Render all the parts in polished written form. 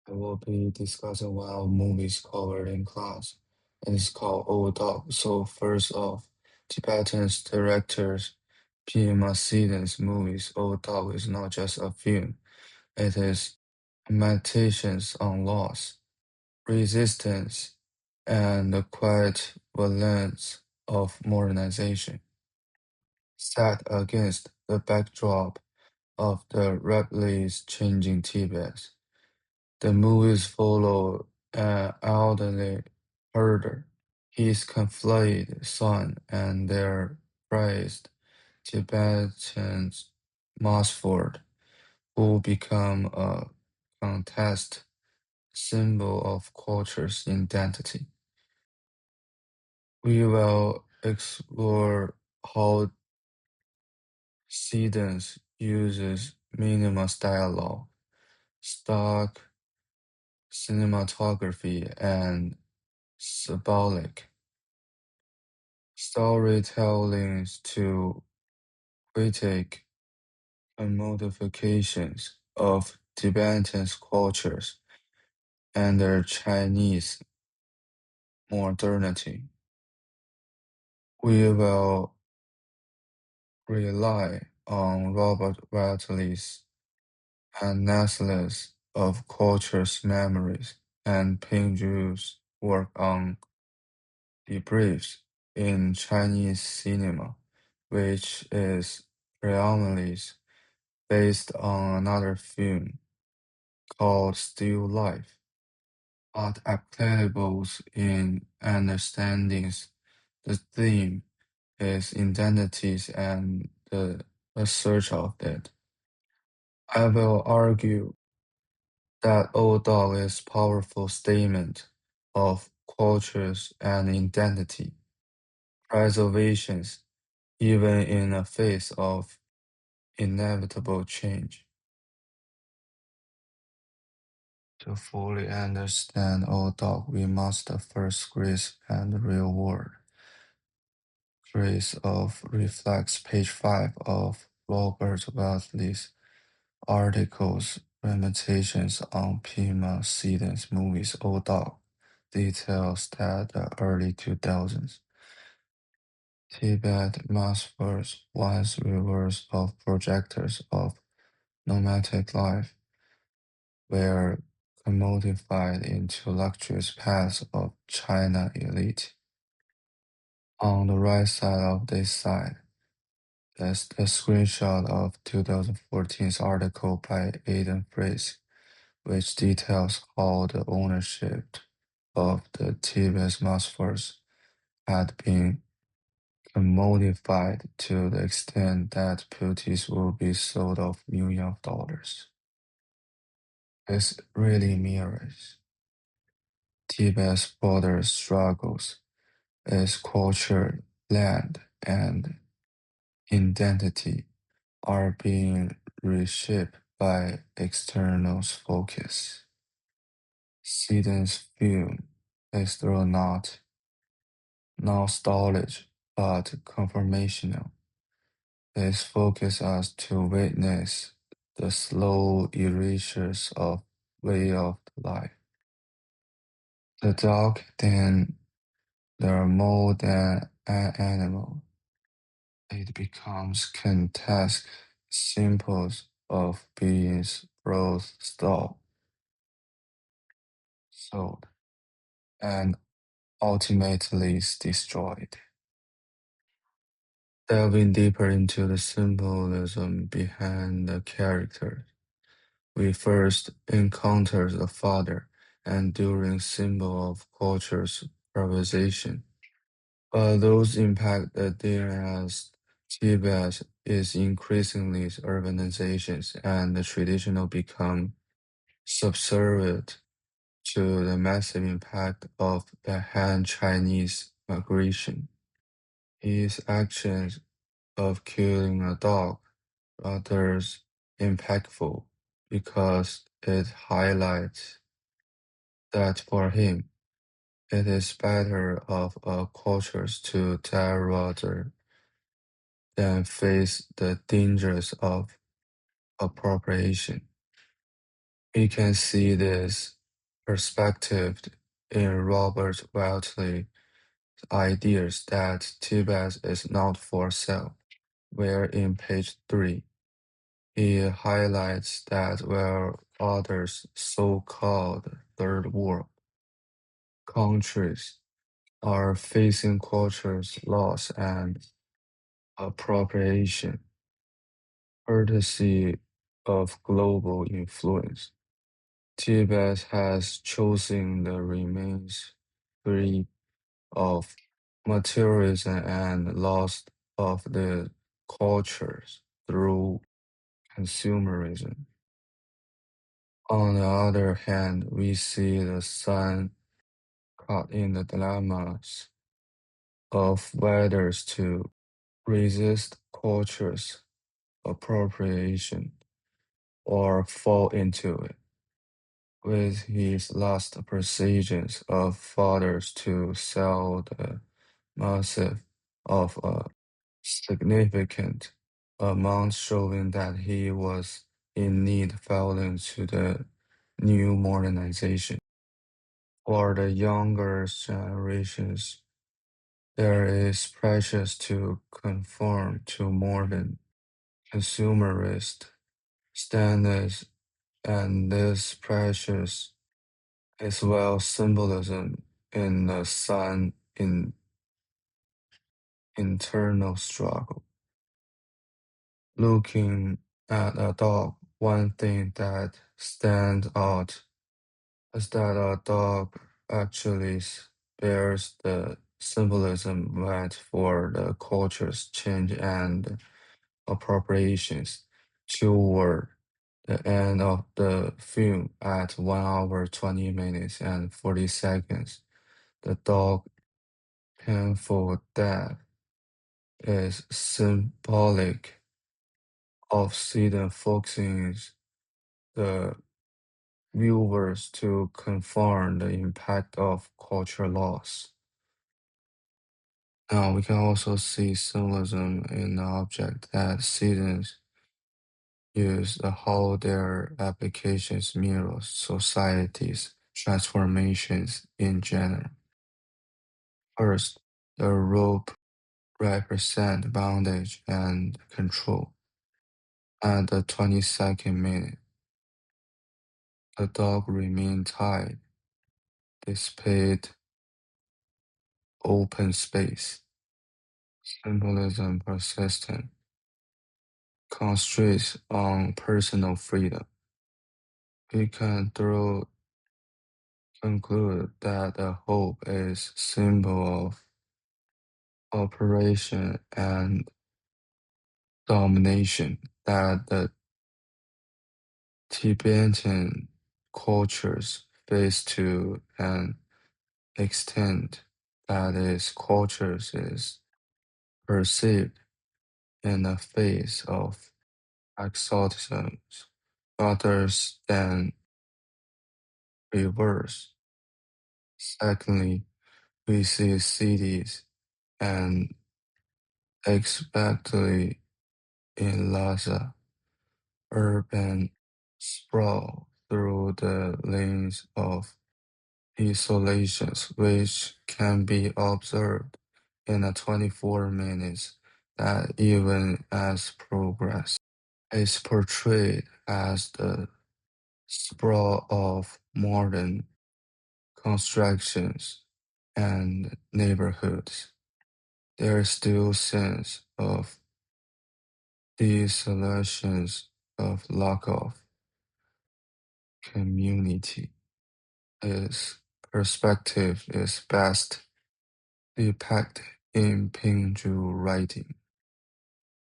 I will be discussing one of movies covered in class, and it's called Old Dog. So first off, Tibetan's directors Pima Sidhen's movies Old Dog is not just a film, it is meditations on loss, resistance, and the quiet violence of modernization, set against the backdrop of the rapidly changing Tibet. The movies follow an elderly herder, his conflicted son, and their prized Tibetan Masford, who become a contest symbol of culture's identity. We will explore how Sedans uses minimalist dialogue, stock cinematography, and symbolic storytellings to critique commodifications of Tibetan cultures and their Chinese modernity. We will rely on Robert Radley's analysis of culture's memories and Pinju's work on debriefs in Chinese cinema, which is predominantly based on another film called Still Life, but applicable in understanding the theme is identities and the search of it. I will argue that Old Dog is powerful statement of cultures and identity preservations even in the face of inevitable change. To fully understand Old Dog, we must first grasp and the real world. Trace of reflects page 5 of Robert Wesley's articles Limitations on Pima Sedans movies Old Dog details that the early 2000s Tibet massacres once rivers of projectors of nomadic life were commodified into luxurious paths of China elite. On the right side of this slide, there's a screenshot of 2014's article by Aidan Fraser, which details how the ownership of the Tibet massacres had been commodified to the extent that beauties will be sold of millions of dollars. This really mirrors Tibet's border struggles, its culture, land, and identity are being reshaped by external focus. Siddon's film is though not nostalgic but confirmational. Its focus us to witness the slow erasures of way of life. The dog then they're more than an animal. It becomes contest symbols of beings brought stop, sold, and ultimately destroyed. Delving deeper into the symbolism behind the character, we first encounter the father enduring symbol of culture's privatization. But those impact the there as Tibet is increasingly urbanizations and the traditional become subservient to the massive impact of the Han Chinese migration. His actions of killing a dog rather impactful because it highlights that for him it is better of a cultures to die rather than face the dangers of appropriation. We can see this perspective in Robert Weltley's ideas that Tibet is not for sale, where in page 3, he highlights that where others so-called third world countries are facing culture's loss and appropriation, courtesy of global influence. Tibet has chosen the remains free of materialism and loss of the cultures through consumerism. On the other hand, we see the sun caught in the dilemmas of whether to resist culture's appropriation or fall into it, with his last precisions of fathers to sell the massive of a significant amount, showing that he was in need fell into the new modernization. For the younger generations, there is pressure to conform to modern consumerist standards, and this pressure is well symbolism in the sun in internal struggle. Looking at a dog, one thing that stands out is that a dog actually bears the symbolism meant for the culture's change and appropriations. Toward the end of the film, at 1 hour 20 minutes and 40 seconds, the dog painful death is symbolic of Sweden focusing the viewers to confirm the impact of culture loss. Now, we can also see symbolism in the object that citizens use the how their applications mirror society's transformations in general. First, the rope represents bondage and control. At the 22nd minute, the dog remained tied, displayed open space, symbolism persistent, constraints on personal freedom. We can through conclude that the hope is symbol of operation and domination that the Tibetan cultures face to an extent that its cultures is perceived in the face of exoticism rather than reverse. Secondly, we see cities and especially in Lhasa, urban sprawl through the lanes of isolations, which can be observed in a 24 minutes that even as progress is portrayed as the sprawl of modern constructions and neighborhoods. There is still sense of desolations of lack of community. Its perspective is best depicted in Pinju writing.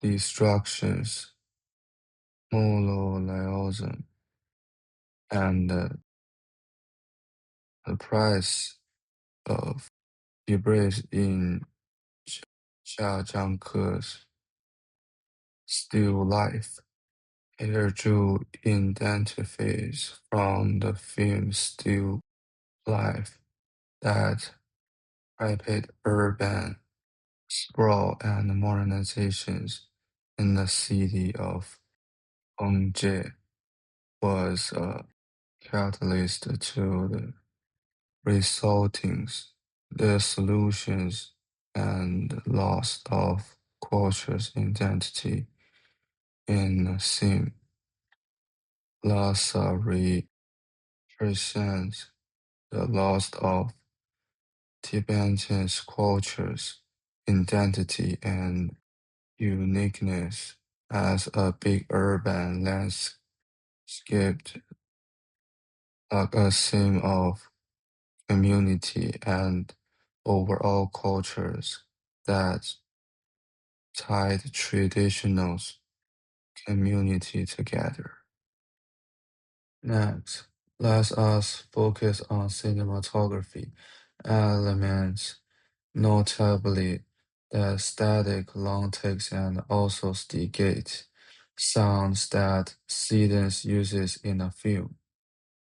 Destructions, colonialism, and the price of debris in Zhangke's still life. Here Zhu identifies from the film Still Life that rapid urban sprawl and modernizations in the city of Hongzhi was catalyst to the resultings, the solutions, and loss of culture's identity in sim. Lhasa represents the loss of Tibetan culture's identity and uniqueness as a big urban landscape, like a sim of community and overall cultures that tied traditional community together. Next, let us focus on cinematography elements, notably the static long takes and also stegate sounds that Sedens uses in a film.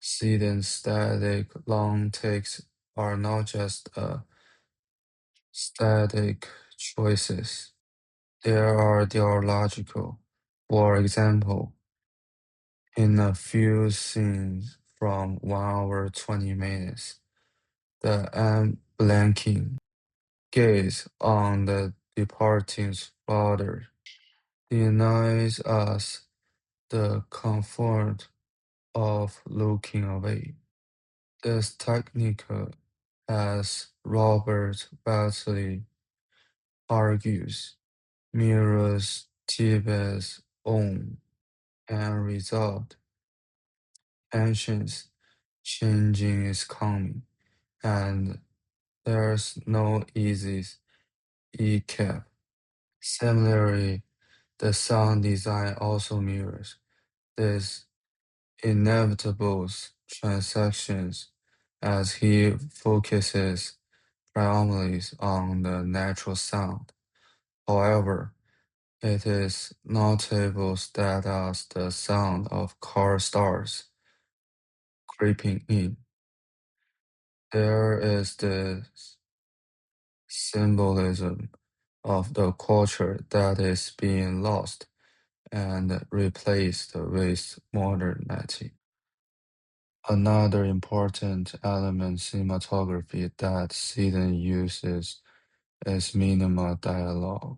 Sedens static long takes are not just static choices, they are ideological. For example, in a few scenes from 1 hour 20 minutes, the unblinking gaze on the departing father denies us the comfort of looking away. This technique, as Robert Batley argues, mirrors Tibet's own end result. Tensions changing is coming, and there's no easy escape. Similarly, the sound design also mirrors these inevitable transactions as he focuses primarily on the natural sound. However, it is notable that as the sound of car starts creeping in, there is this symbolism of the culture that is being lost and replaced with modernity. Another important element cinematography that Seaton uses is minimal dialogue,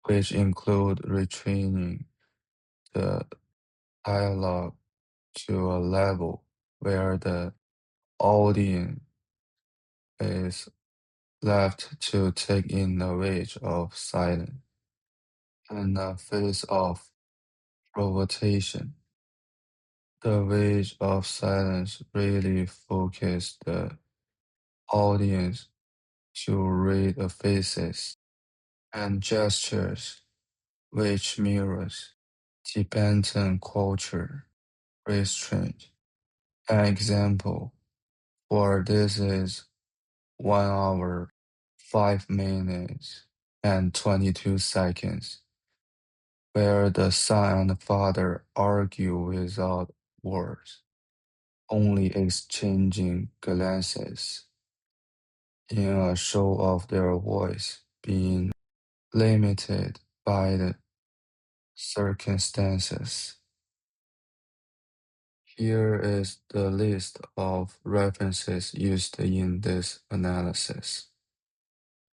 which include retraining the dialogue to a level where the audience is left to take in the weight of silence. In the face of provocation, the weight of silence really focuses the audience to read the faces and gestures, which mirrors Tibetan culture restraint. An example for this is 1 hour, 5 minutes, and 22 seconds, where the son and father argue without words, only exchanging glances, in a show of their voice being limited by the circumstances. Here is the list of references used in this analysis.